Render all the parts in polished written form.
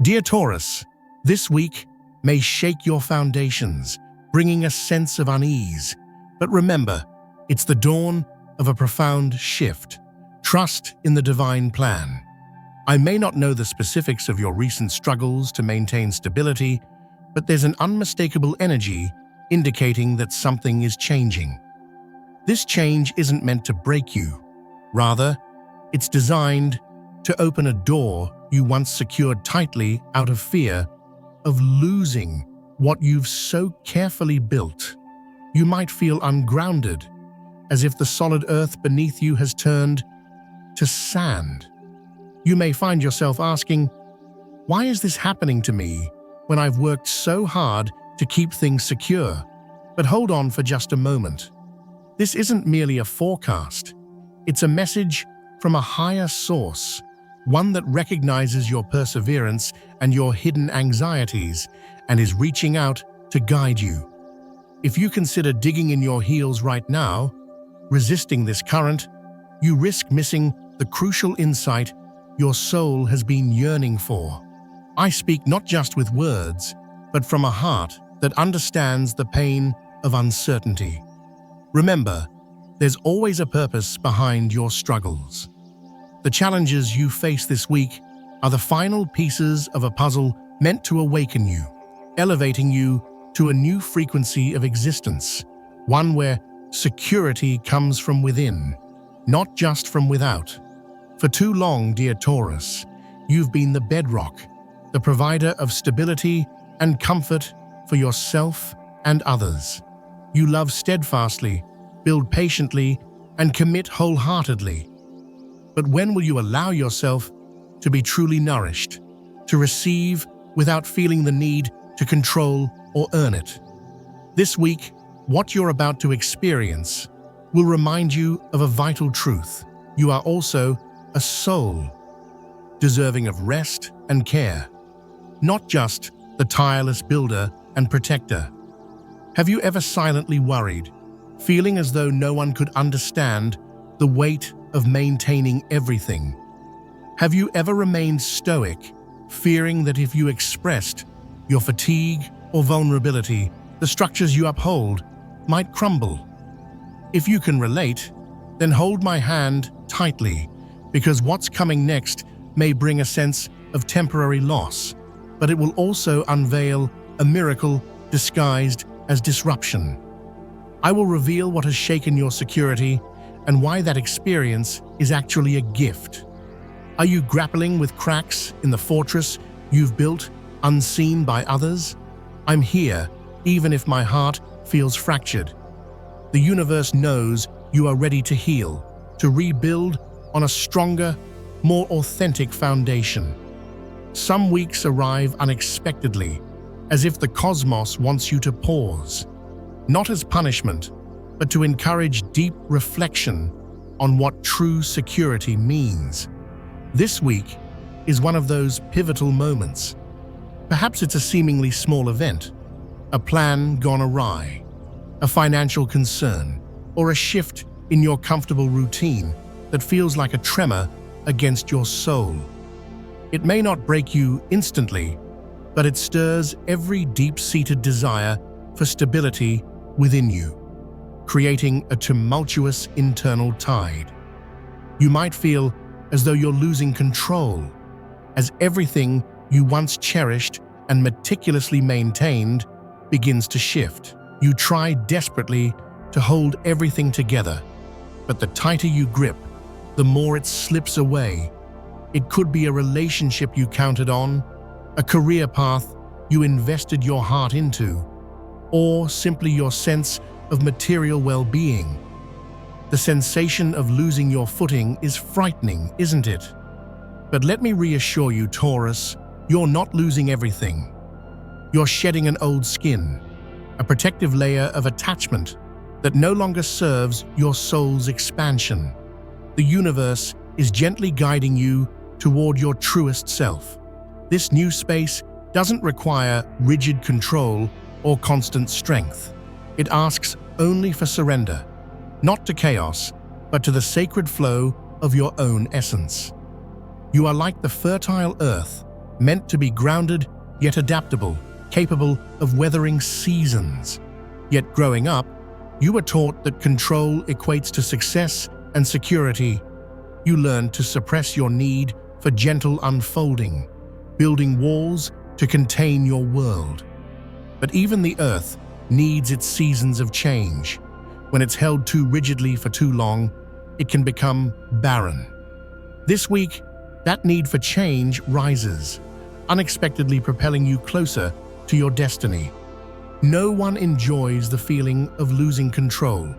Dear Taurus, this week may shake your foundations, bringing a sense of unease. But remember, it's the dawn of a profound shift. Trust in the divine plan. I may not know the specifics of your recent struggles to maintain stability, but there's an unmistakable energy indicating that something is changing. This change isn't meant to break you. Rather, it's designed to open a door you once secured tightly out of fear of losing what you've so carefully built. You might feel ungrounded, as if the solid earth beneath you has turned to sand. You may find yourself asking, why is this happening to me when I've worked so hard to keep things secure? But hold on for just a moment. This isn't merely a forecast. It's a message from a higher source, one that recognizes your perseverance and your hidden anxieties and is reaching out to guide you. If you consider digging in your heels right now, resisting this current, you risk missing the crucial insight your soul has been yearning for. I speak not just with words, but from a heart that understands the pain of uncertainty. Remember, there's always a purpose behind your struggles. The challenges you face this week are the final pieces of a puzzle meant to awaken you, elevating you to a new frequency of existence, one where security comes from within, not just from without. For too long, dear Taurus, you've been the bedrock, the provider of stability and comfort for yourself and others. You love steadfastly, build patiently, and commit wholeheartedly. But when will you allow yourself to be truly nourished, to receive without feeling the need to control or earn it? This week, what you're about to experience will remind you of a vital truth. You are also a soul, deserving of rest and care, not just the tireless builder and protector. Have you ever silently worried, feeling as though no one could understand the weight of maintaining everything? Have you ever remained stoic, fearing that if you expressed your fatigue or vulnerability, the structures you uphold might crumble? If you can relate, then hold my hand tightly, because what's coming next may bring a sense of temporary loss, but it will also unveil a miracle disguised as disruption. I will reveal what has shaken your security and why that experience is actually a gift. Are you grappling with cracks in the fortress you've built, unseen by others? I'm here, even if my heart feels fractured. The universe knows you are ready to heal, to rebuild on a stronger, more authentic foundation. Some weeks arrive unexpectedly, as if the cosmos wants you to pause, not as punishment, but to encourage deep reflection on what true security means. This week is one of those pivotal moments. Perhaps it's a seemingly small event, a plan gone awry, a financial concern, or a shift in your comfortable routine that feels like a tremor against your soul. It may not break you instantly, but it stirs every deep-seated desire for stability within you, creating a tumultuous internal tide. You might feel as though you're losing control, as everything you once cherished and meticulously maintained begins to shift. You try desperately to hold everything together, but the tighter you grip, the more it slips away. It could be a relationship you counted on, a career path you invested your heart into, or simply your sense of material well-being. The sensation of losing your footing is frightening, isn't it? But let me reassure you, Taurus, you're not losing everything. You're shedding an old skin, a protective layer of attachment that no longer serves your soul's expansion. The universe is gently guiding you toward your truest self. This new space doesn't require rigid control or constant strength. It asks only for surrender, not to chaos, but to the sacred flow of your own essence. You are like the fertile earth, meant to be grounded yet adaptable, capable of weathering seasons. Yet growing up, you were taught that control equates to success and security. You learned to suppress your need for gentle unfolding, building walls to contain your world. But even the earth needs its seasons of change. When it's held too rigidly for too long, it can become barren. This week, that need for change rises, unexpectedly propelling you closer to your destiny. No one enjoys the feeling of losing control,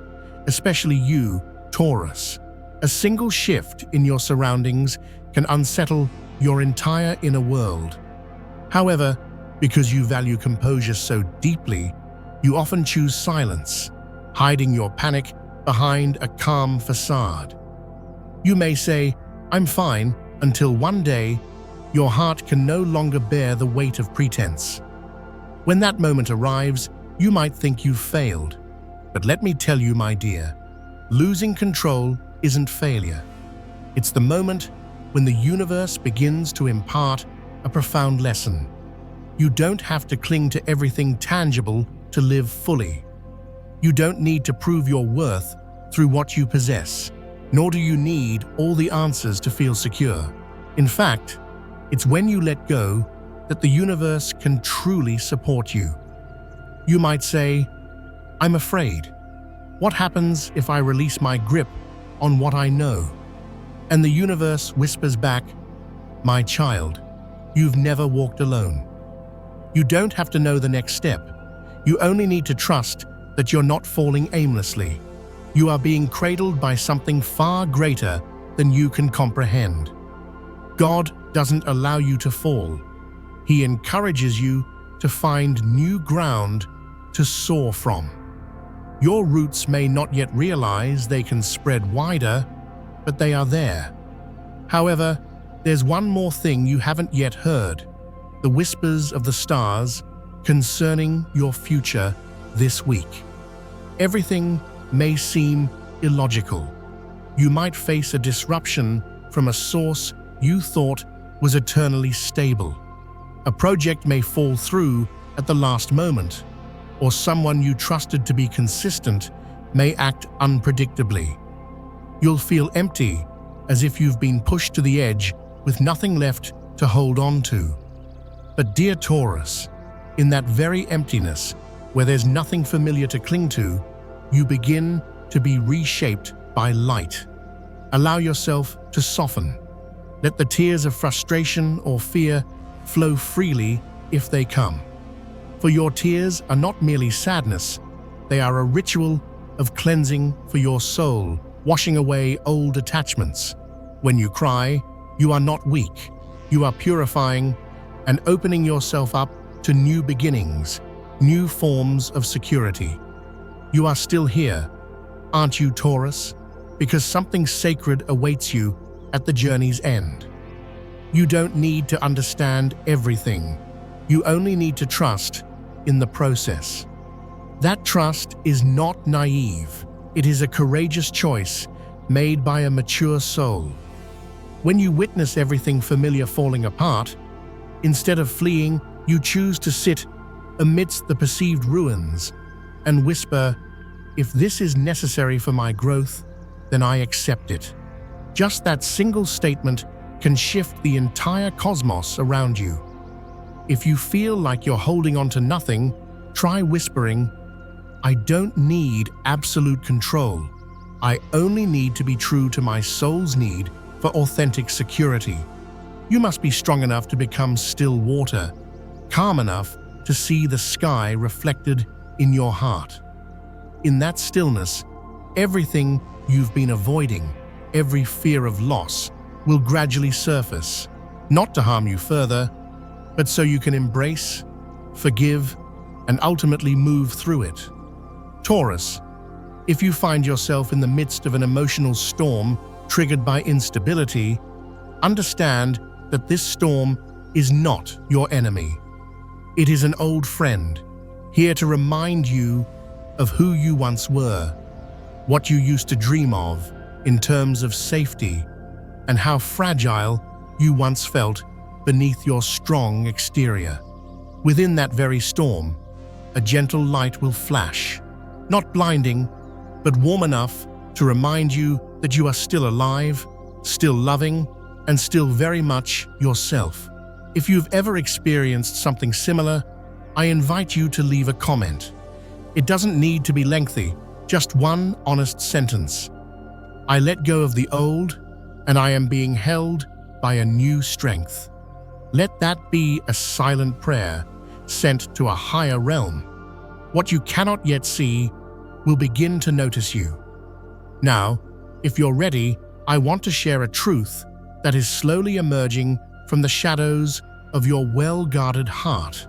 especially you, Taurus. A single shift in your surroundings can unsettle your entire inner world. However, because you value composure so deeply, you often choose silence, hiding your panic behind a calm facade. You may say, "I'm fine," until one day, your heart can no longer bear the weight of pretense. When that moment arrives, you might think you've failed. But let me tell you, my dear, losing control isn't failure. It's the moment when the universe begins to impart a profound lesson. You don't have to cling to everything tangible to live fully. You don't need to prove your worth through what you possess, nor do you need all the answers to feel secure. In fact, it's when you let go that the universe can truly support you. You might say, "I'm afraid. What happens if I release my grip on what I know?" And the universe whispers back, "My child, you've never walked alone." You don't have to know the next step. You only need to trust that you're not falling aimlessly. You are being cradled by something far greater than you can comprehend. God doesn't allow you to fall. He encourages you to find new ground to soar from. Your roots may not yet realize they can spread wider, but they are there. However, there's one more thing you haven't yet heard: the whispers of the stars concerning your future this week. Everything may seem illogical. You might face a disruption from a source you thought was eternally stable. A project may fall through at the last moment, or someone you trusted to be consistent may act unpredictably. You'll feel empty, as if you've been pushed to the edge with nothing left to hold on to. But dear Taurus, in that very emptiness, where there's nothing familiar to cling to, you begin to be reshaped by light. Allow yourself to soften. Let the tears of frustration or fear flow freely if they come. For your tears are not merely sadness, they are a ritual of cleansing for your soul, washing away old attachments. When you cry, you are not weak. You are purifying and opening yourself up to new beginnings, new forms of security. You are still here, aren't you, Taurus? Because something sacred awaits you at the journey's end. You don't need to understand everything. You only need to trust in the process. That trust is not naive. It is a courageous choice made by a mature soul. When you witness everything familiar falling apart, instead of fleeing, you choose to sit amidst the perceived ruins and whisper, "If this is necessary for my growth, then I accept it." Just that single statement can shift the entire cosmos around you. If you feel like you're holding on to nothing, try whispering, "I don't need absolute control. I only need to be true to my soul's need for authentic security." You must be strong enough to become still water, calm enough to see the sky reflected in your heart. In that stillness, everything you've been avoiding, every fear of loss, will gradually surface, not to harm you further, but so you can embrace, forgive, and ultimately move through it. Taurus, if you find yourself in the midst of an emotional storm triggered by instability, understand that this storm is not your enemy. It is an old friend, here to remind you of who you once were, what you used to dream of in terms of safety, and how fragile you once felt beneath your strong exterior. Within that very storm, a gentle light will flash, not blinding, but warm enough to remind you that you are still alive, still loving, and still very much yourself. If you've ever experienced something similar, I invite you to leave a comment. It doesn't need to be lengthy, just one honest sentence. I let go of the old, and I am being held by a new strength. Let that be a silent prayer sent to a higher realm. What you cannot yet see will begin to notice you. Now, if you're ready, I want to share a truth that is slowly emerging from the shadows of your well-guarded heart.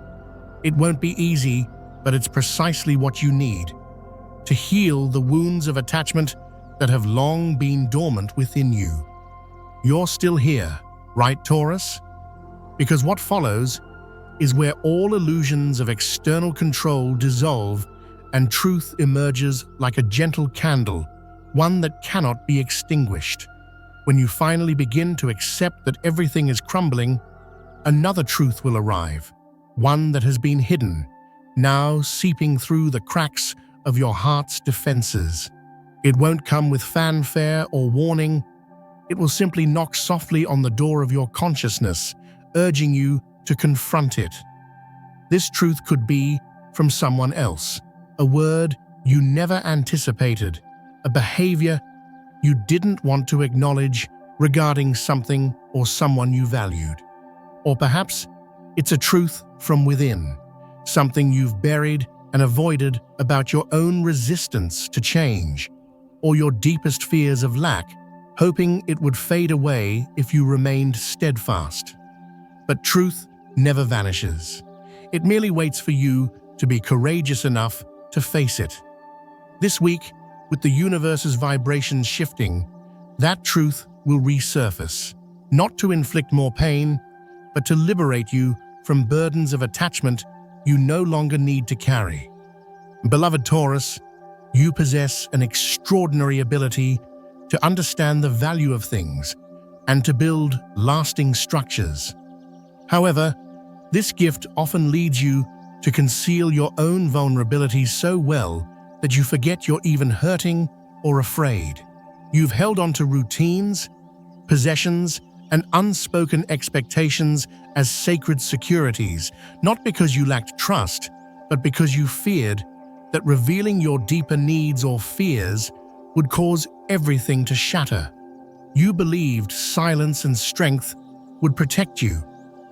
It won't be easy, but it's precisely what you need to heal the wounds of attachment that have long been dormant within you. You're still here, right, Taurus? Because what follows is where all illusions of external control dissolve and truth emerges like a gentle candle, one that cannot be extinguished. When you finally begin to accept that everything is crumbling, another truth will arrive, one that has been hidden, now seeping through the cracks of your heart's defenses. It won't come with fanfare or warning. It will simply knock softly on the door of your consciousness, urging you to confront it. This truth could be from someone else, a word you never anticipated, a behavior you didn't want to acknowledge regarding something or someone you valued. Or perhaps it's a truth from within, something you've buried and avoided about your own resistance to change, or your deepest fears of lack, hoping it would fade away if you remained steadfast. But truth never vanishes. It merely waits for you to be courageous enough to face it. This week, with the universe's vibrations shifting, that truth will resurface, not to inflict more pain, but to liberate you from burdens of attachment you no longer need to carry. Beloved Taurus, you possess an extraordinary ability to understand the value of things and to build lasting structures. However, this gift often leads you to conceal your own vulnerabilities so well that you forget you're even hurting or afraid. You've held on to routines, possessions, and unspoken expectations as sacred securities, not because you lacked trust, but because you feared that revealing your deeper needs or fears would cause everything to shatter. You believed silence and strength would protect you,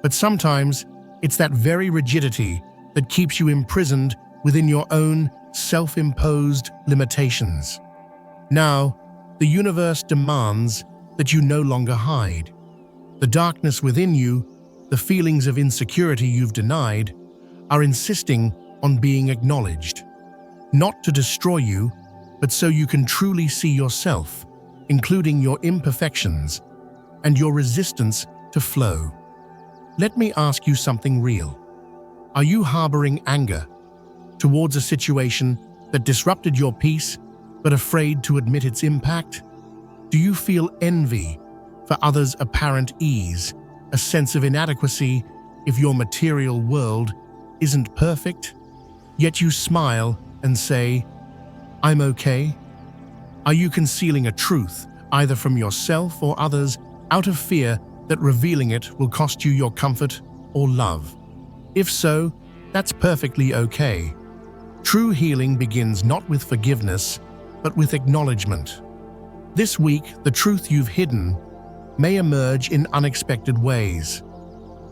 but sometimes it's that very rigidity that keeps you imprisoned within your own self-imposed limitations. Now, the universe demands that you no longer hide. The darkness within you, the feelings of insecurity you've denied, are insisting on being acknowledged. Not to destroy you, but so you can truly see yourself, including your imperfections and your resistance to flow. Let me ask you something real. Are you harboring anger towards a situation that disrupted your peace, but afraid to admit its impact? Do you feel envy for others' apparent ease, a sense of inadequacy if your material world isn't perfect? Yet you smile and say, "I'm okay"? Are you concealing a truth, either from yourself or others, out of fear that revealing it will cost you your comfort or love? If so, that's perfectly okay. True healing begins not with forgiveness, but with acknowledgement. This week, the truth you've hidden may emerge in unexpected ways.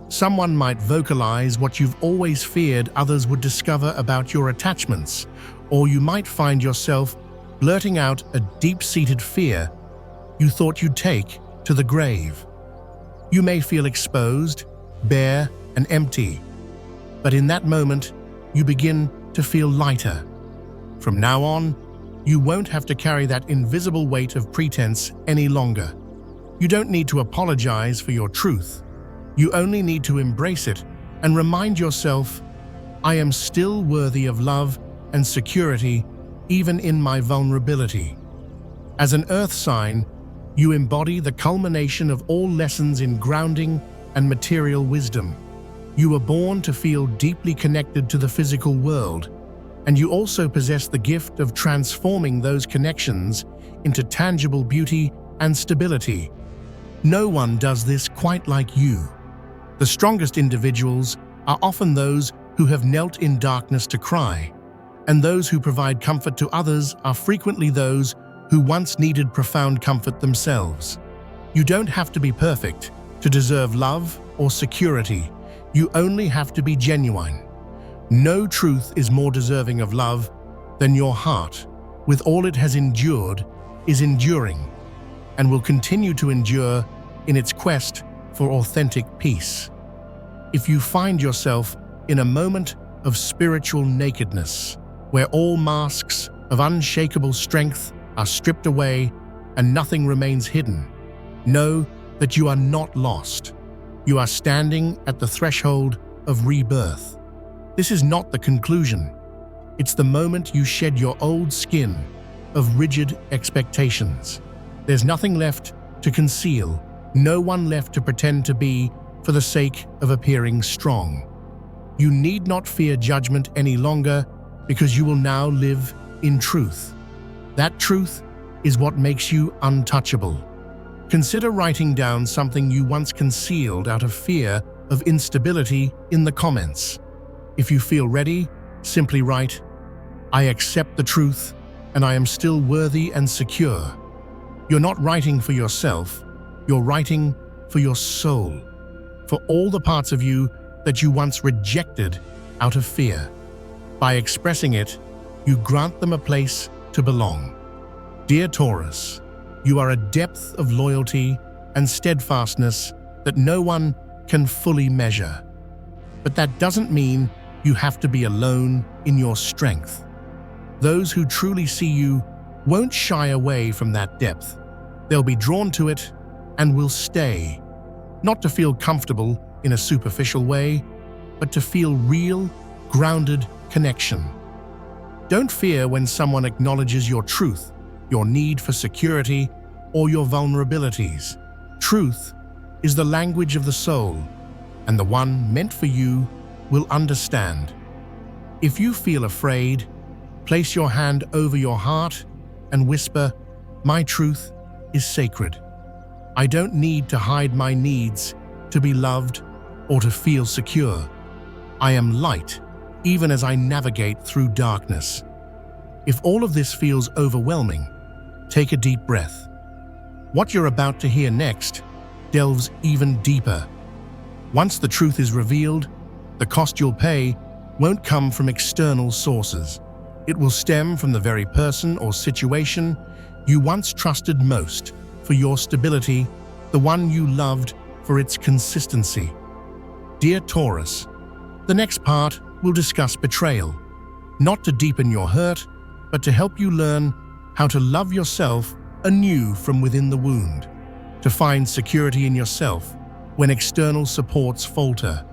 Someone might vocalize what you've always feared others would discover about your attachments, or you might find yourself blurting out a deep-seated fear you thought you'd take to the grave. You may feel exposed, bare, and empty, but in that moment, you begin to feel lighter. From now on, you won't have to carry that invisible weight of pretense any longer. You don't need to apologize for your truth. You only need to embrace it and remind yourself, "I am still worthy of love and security, even in my vulnerability." As an earth sign, you embody the culmination of all lessons in grounding, and material wisdom. You were born to feel deeply connected to the physical world, and you also possess the gift of transforming those connections into tangible beauty and stability. No one does this quite like you. The strongest individuals are often those who have knelt in darkness to cry, and those who provide comfort to others are frequently those who once needed profound comfort themselves. You don't have to be perfect to deserve love or security. You only have to be genuine. No truth is more deserving of love than your heart, with all it has endured, is enduring, and will continue to endure in its quest for authentic peace. If you find yourself in a moment of spiritual nakedness, where all masks of unshakable strength are stripped away and nothing remains hidden, know that you are not lost. You are standing at the threshold of rebirth. This is not the conclusion. It's the moment you shed your old skin of rigid expectations. There's nothing left to conceal, no one left to pretend to be for the sake of appearing strong. You need not fear judgment any longer because you will now live in truth. That truth is what makes you untouchable. Consider writing down something you once concealed out of fear of instability in the comments. If you feel ready, simply write, "I accept the truth, and I am still worthy and secure." You're not writing for yourself, you're writing for your soul, for all the parts of you that you once rejected out of fear. By expressing it, you grant them a place to belong. Dear Taurus, you are a depth of loyalty and steadfastness that no one can fully measure. But that doesn't mean you have to be alone in your strength. Those who truly see you won't shy away from that depth. They'll be drawn to it and will stay, not to feel comfortable in a superficial way, but to feel real, grounded connection. Don't fear when someone acknowledges your truth, your need for security, or your vulnerabilities. Truth is the language of the soul, and the one meant for you will understand. If you feel afraid, place your hand over your heart and whisper, "My truth is sacred. I don't need to hide my needs to be loved or to feel secure. I am light, even as I navigate through darkness." If all of this feels overwhelming, take a deep breath. What you're about to hear next delves even deeper. Once the truth is revealed, the cost you'll pay won't come from external sources. It will stem from the very person or situation you once trusted most for your stability, the one you loved for its consistency. Dear Taurus, the next part will discuss betrayal, not to deepen your hurt, but to help you learn how to love yourself anew from within the wound, to find security in yourself when external supports falter.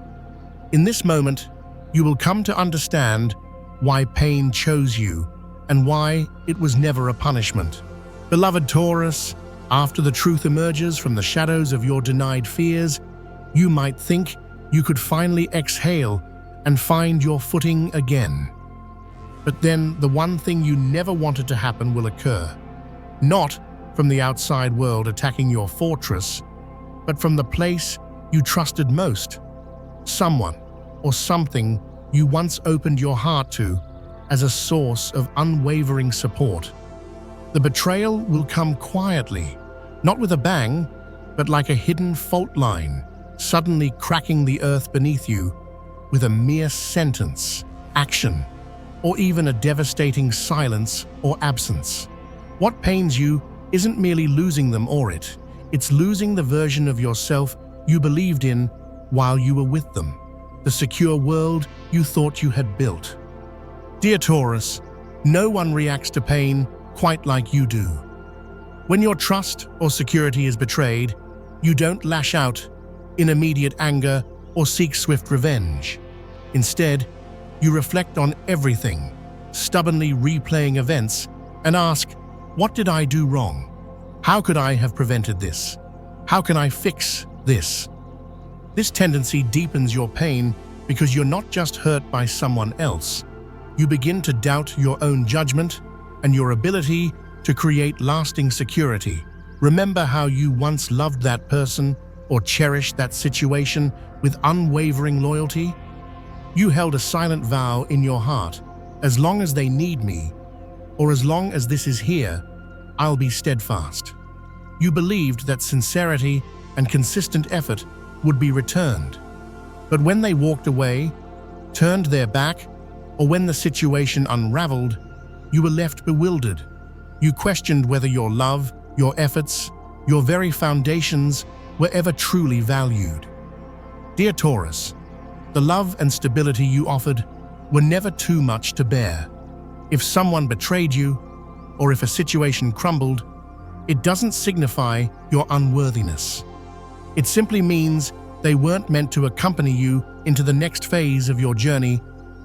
In this moment, you will come to understand why pain chose you and why it was never a punishment. Beloved Taurus, after the truth emerges from the shadows of your denied fears, you might think you could finally exhale and find your footing again. But then the one thing you never wanted to happen will occur. Not from the outside world attacking your fortress, but from the place you trusted most. Someone or something you once opened your heart to as a source of unwavering support. The betrayal will come quietly, not with a bang, but like a hidden fault line, suddenly cracking the earth beneath you with a mere sentence, action, or even a devastating silence or absence. What pains you isn't merely losing them or it's losing the version of yourself you believed in while you were with them, the secure world you thought you had built. Dear Taurus, no one reacts to pain quite like you do. When your trust or security is betrayed, you don't lash out in immediate anger or seek swift revenge. Instead, you reflect on everything, stubbornly replaying events, and ask, what did I do wrong? How could I have prevented this? How can I fix this? This tendency deepens your pain because you're not just hurt by someone else. You begin to doubt your own judgment and your ability to create lasting security. Remember how you once loved that person or cherished that situation with unwavering loyalty? You held a silent vow in your heart, as long as they need me, or as long as this is here, I'll be steadfast. You believed that sincerity and consistent effort would be returned. But when they walked away, turned their back, or when the situation unraveled, you were left bewildered. You questioned whether your love, your efforts, your very foundations were ever truly valued. Dear Taurus, the love and stability you offered were never too much to bear. If someone betrayed you, or if a situation crumbled, it doesn't signify your unworthiness. It simply means they weren't meant to accompany you into the next phase of your journey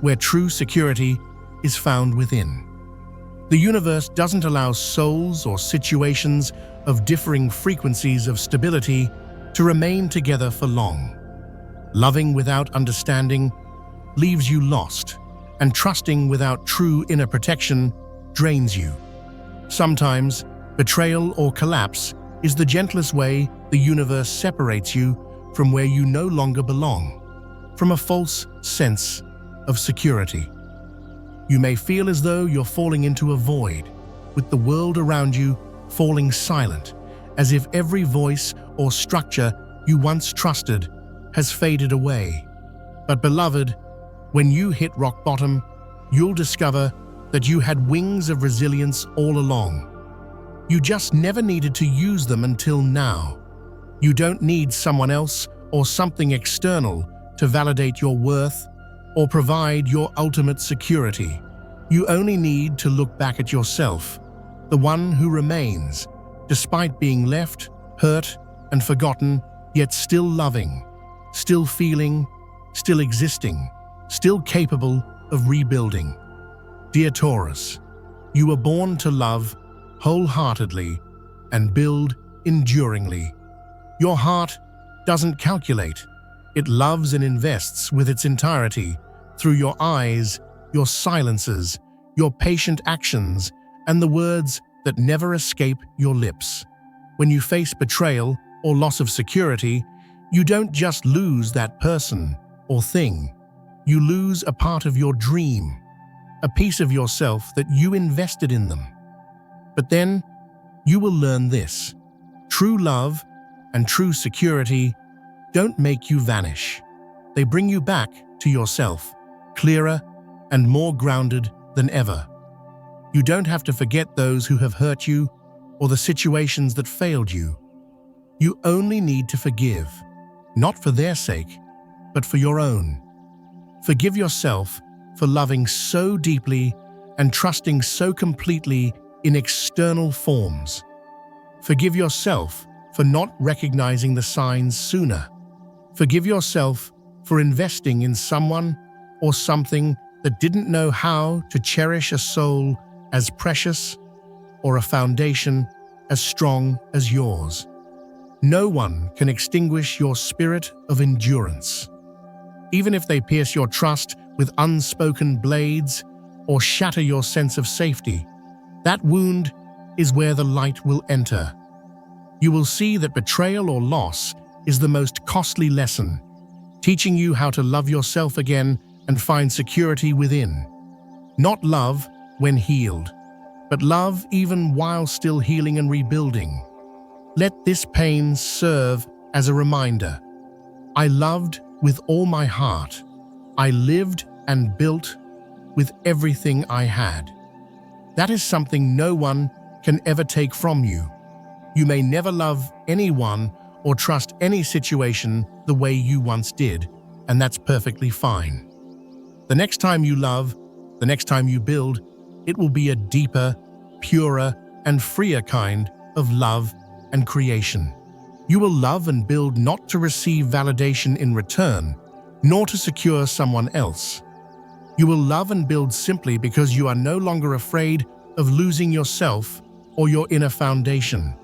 where true security is found within. The universe doesn't allow souls or situations of differing frequencies of stability to remain together for long. Loving without understanding leaves you lost, and trusting without true inner protection drains you. Sometimes, betrayal or collapse is the gentlest way the universe separates you from where you no longer belong, from a false sense of security. You may feel as though you're falling into a void, with the world around you falling silent, as if every voice or structure you once trusted has faded away. But beloved, when you hit rock bottom, you'll discover that you had wings of resilience all along. You just never needed to use them until now. You don't need someone else or something external to validate your worth or provide your ultimate security. You only need to look back at yourself, the one who remains, despite being left, hurt, and forgotten, yet still loving, still feeling, still existing, still capable of rebuilding. Dear Taurus, you were born to love wholeheartedly and build enduringly. Your heart doesn't calculate. It loves and invests with its entirety through your eyes, your silences, your patient actions, and the words that never escape your lips. When you face betrayal or loss of security, you don't just lose that person or thing. You lose a part of your dream, a piece of yourself that you invested in them. But then, you will learn this. True love and true security don't make you vanish. They bring you back to yourself, clearer and more grounded than ever. You don't have to forget those who have hurt you or the situations that failed you. You only need to forgive, not for their sake, but for your own. Forgive yourself for loving so deeply and trusting so completely in external forms. Forgive yourself for not recognizing the signs sooner. Forgive yourself for investing in someone or something that didn't know how to cherish a soul as precious or a foundation as strong as yours. No one can extinguish your spirit of endurance. Even if they pierce your trust with unspoken blades or shatter your sense of safety, that wound is where the light will enter. You will see that betrayal or loss is the most costly lesson, teaching you how to love yourself again and find security within. Not love when healed, but love even while still healing and rebuilding. Let this pain serve as a reminder. I loved with all my heart. I lived and built with everything I had. That is something no one can ever take from you. You may never love anyone or trust any situation the way you once did, and that's perfectly fine. The next time you love, the next time you build, it will be a deeper, purer, and freer kind of love and creation. You will love and build not to receive validation in return, nor to secure someone else. You will love and build simply because you are no longer afraid of losing yourself or your inner foundation.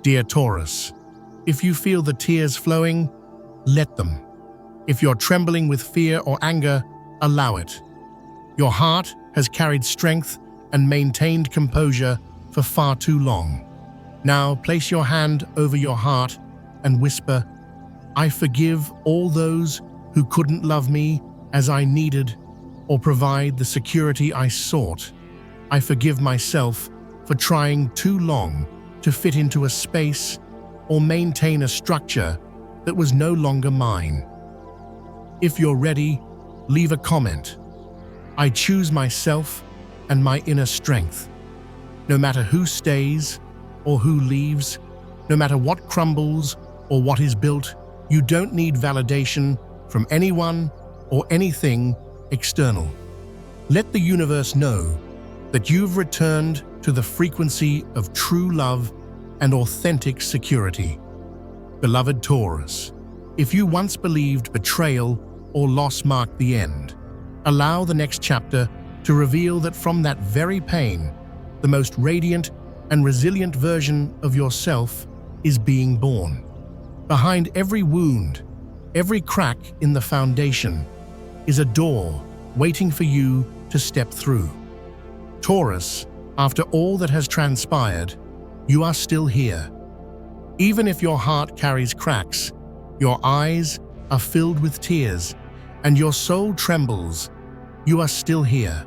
Dear Taurus, if you feel the tears flowing, let them. If you're trembling with fear or anger, allow it. Your heart has carried strength and maintained composure for far too long. Now place your hand over your heart and whisper, "I forgive all those who couldn't love me as I needed or provide the security I sought. I forgive myself for trying too long to fit into a space or maintain a structure that was no longer mine." If you're ready, leave a comment. I choose myself and my inner strength. No matter who stays or who leaves, no matter what crumbles or what is built, you don't need validation from anyone or anything external. Let the universe know that you've returned to the frequency of true love and authentic security. Beloved Taurus, if you once believed betrayal or loss marked the end, allow the next chapter to reveal that from that very pain, the most radiant and resilient version of yourself is being born. Behind every wound, every crack in the foundation, is a door waiting for you to step through. Taurus, after all that has transpired, you are still here. Even if your heart carries cracks, your eyes are filled with tears, and your soul trembles, you are still here.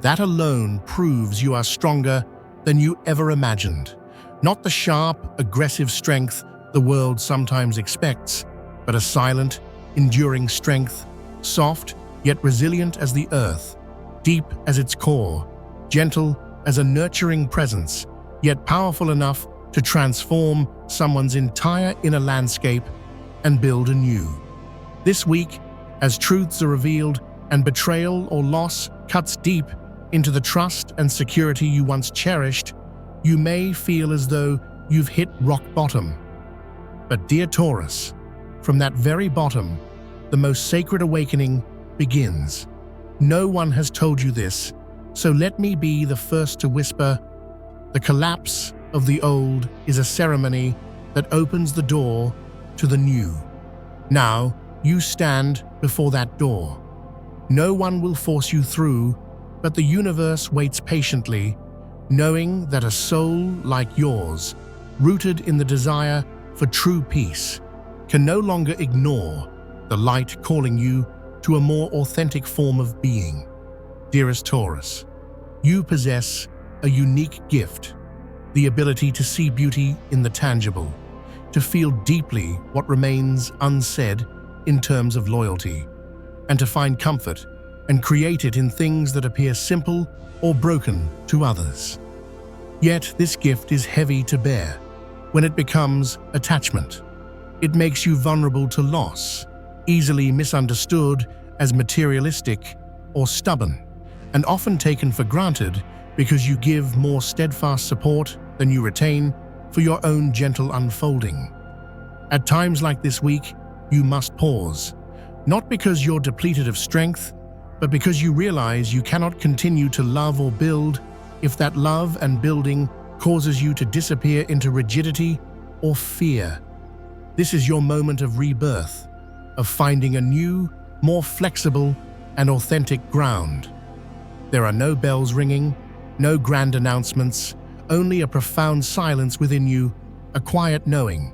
That alone proves you are stronger than you ever imagined. Not the sharp, aggressive strength the world sometimes expects, but a silent, enduring strength, soft yet resilient as the earth, deep as its core, gentle as a nurturing presence, yet powerful enough to transform someone's entire inner landscape and build anew. This week, as truths are revealed and betrayal or loss cuts deep into the trust and security you once cherished, you may feel as though you've hit rock bottom. But dear Taurus, from that very bottom, the most sacred awakening begins. No one has told you this, so let me be the first to whisper, the collapse of the old is a ceremony that opens the door to the new. Now, you stand before that door. No one will force you through, but the universe waits patiently, knowing that a soul like yours, rooted in the desire for true peace, can no longer ignore the light calling you to a more authentic form of being. Dearest Taurus, you possess a unique gift, the ability to see beauty in the tangible, to feel deeply what remains unsaid in terms of loyalty, and to find comfort and create it in things that appear simple or broken to others. Yet this gift is heavy to bear when it becomes attachment. It makes you vulnerable to loss, easily misunderstood as materialistic or stubborn, and often taken for granted because you give more steadfast support than you retain for your own gentle unfolding. At times like this week, you must pause, not because you're depleted of strength, but because you realize you cannot continue to love or build if that love and building causes you to disappear into rigidity or fear. This is your moment of rebirth, of finding a new, more flexible and authentic ground. There are no bells ringing, no grand announcements, only a profound silence within you, a quiet knowing.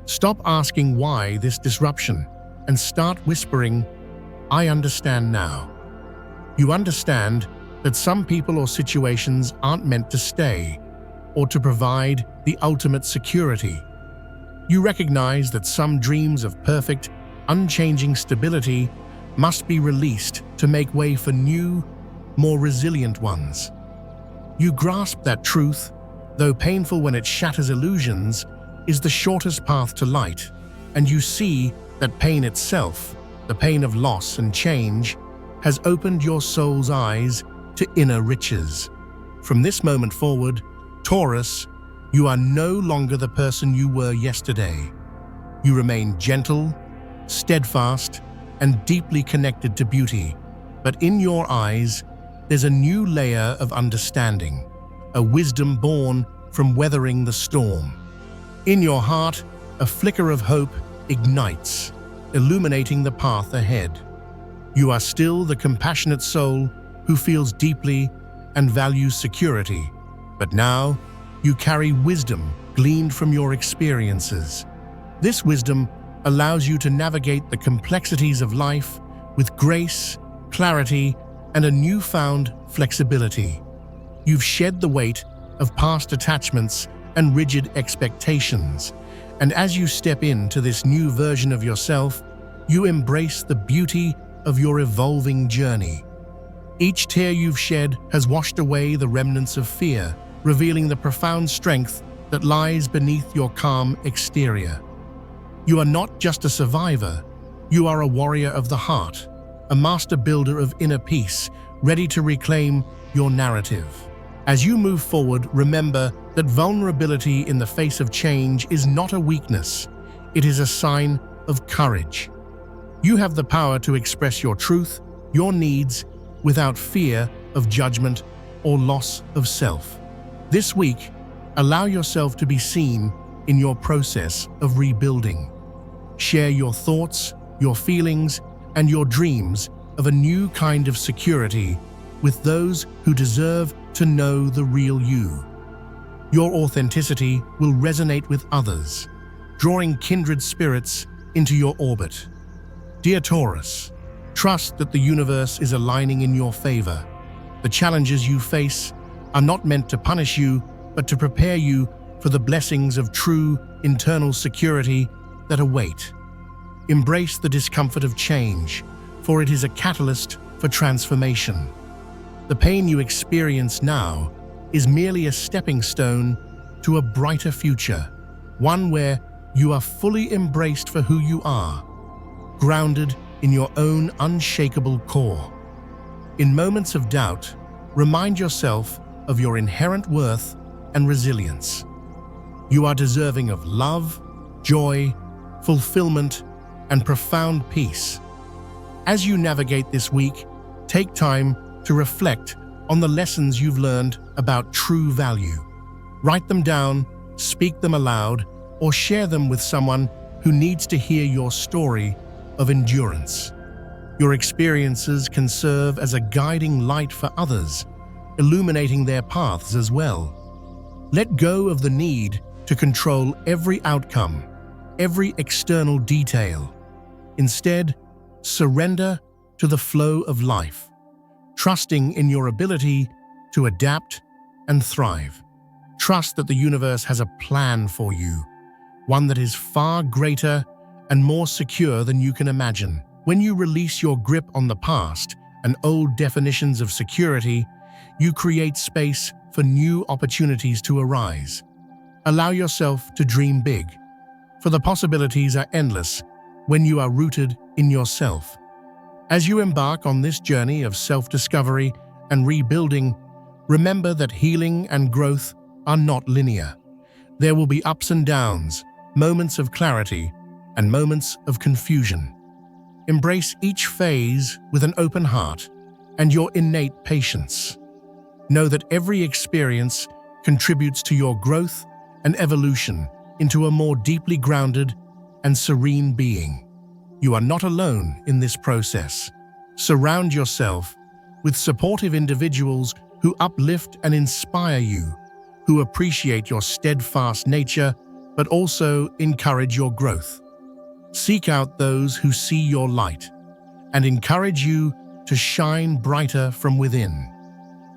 Stop asking why this disruption and start whispering, I understand now. You understand that some people or situations aren't meant to stay or to provide the ultimate security. You recognize that some dreams of perfect, unchanging stability must be released to make way for new, more resilient ones. You grasp that truth, though painful when it shatters illusions, is the shortest path to light, and you see that pain itself, the pain of loss and change, has opened your soul's eyes to inner riches. From this moment forward, Taurus, you are no longer the person you were yesterday. You remain gentle, steadfast, and deeply connected to beauty, but in your eyes, there's a new layer of understanding, a wisdom born from weathering the storm. In your heart, a flicker of hope ignites, illuminating the path ahead. You are still the compassionate soul who feels deeply and values security, but now you carry wisdom gleaned from your experiences. This wisdom allows you to navigate the complexities of life with grace, clarity, and a newfound flexibility. You've shed the weight of past attachments and rigid expectations, and as you step into this new version of yourself, you embrace the beauty of your evolving journey. Each tear you've shed has washed away the remnants of fear, revealing the profound strength that lies beneath your calm exterior. You are not just a survivor, you are a warrior of the heart, a master builder of inner peace, ready to reclaim your narrative. As you move forward, remember that vulnerability in the face of change is not a weakness, it is a sign of courage. You have the power to express your truth, your needs, without fear of judgment or loss of self. This week, allow yourself to be seen in your process of rebuilding. Share your thoughts, your feelings, and your dreams of a new kind of security with those who deserve to know the real you. Your authenticity will resonate with others, drawing kindred spirits into your orbit. Dear Taurus, trust that the universe is aligning in your favor. The challenges you face are not meant to punish you, but to prepare you for the blessings of true internal security that await. Embrace the discomfort of change, for it is a catalyst for transformation. The pain you experience now is merely a stepping stone to a brighter future, one where you are fully embraced for who you are, grounded in your own unshakable core. In moments of doubt, remind yourself of your inherent worth and resilience. You are deserving of love, joy, fulfillment, and profound peace. As you navigate this week, take time to reflect on the lessons you've learned about true value. Write them down, speak them aloud, or share them with someone who needs to hear your story of endurance. Your experiences can serve as a guiding light for others, illuminating their paths as well. Let go of the need to control every outcome, every external detail. Instead, surrender to the flow of life, trusting in your ability to adapt and thrive. Trust that the universe has a plan for you, one that is far greater and more secure than you can imagine. When you release your grip on the past and old definitions of security, you create space for new opportunities to arise. Allow yourself to dream big, for the possibilities are endless when you are rooted in yourself. As you embark on this journey of self-discovery and rebuilding, remember that healing and growth are not linear. There will be ups and downs, moments of clarity, and moments of confusion. Embrace each phase with an open heart and your innate patience. Know that every experience contributes to your growth and evolution into a more deeply grounded and serene being. You are not alone in this process. Surround yourself with supportive individuals who uplift and inspire you, who appreciate your steadfast nature but also encourage your growth. Seek out those who see your light and encourage you to shine brighter from within.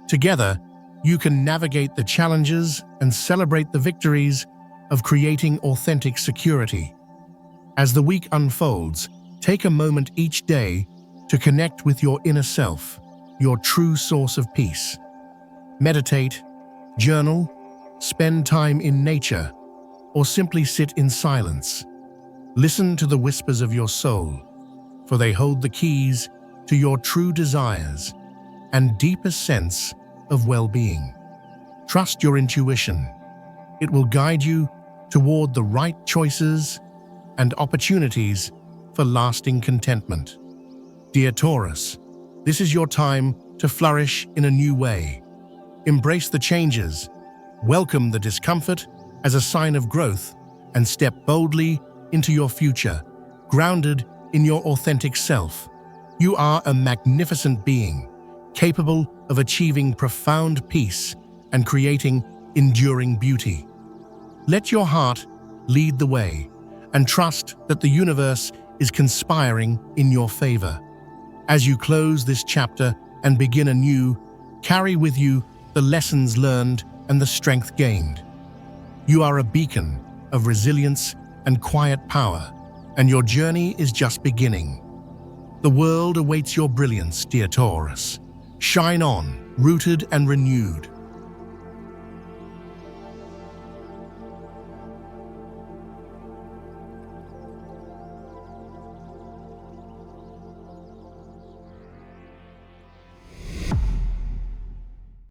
Together, you can navigate the challenges and celebrate the victories of creating authentic security. As the week unfolds, take a moment each day to connect with your inner self, your true source of peace. Meditate, journal, spend time in nature, or simply sit in silence. Listen to the whispers of your soul, for they hold the keys to your true desires and deepest sense of well-being. Trust your intuition. It will guide you toward the right choices and opportunities for lasting contentment. Dear Taurus, this is your time to flourish in a new way. Embrace the changes, welcome the discomfort as a sign of growth, and step boldly into your future, grounded in your authentic self. You are a magnificent being, capable of achieving profound peace and creating enduring beauty. Let your heart lead the way and trust that the universe is conspiring in your favor. As you close this chapter and begin anew, carry with you the lessons learned and the strength gained. You are a beacon of resilience and quiet power, and your journey is just beginning. The world awaits your brilliance, dear Taurus. Shine on, rooted and renewed.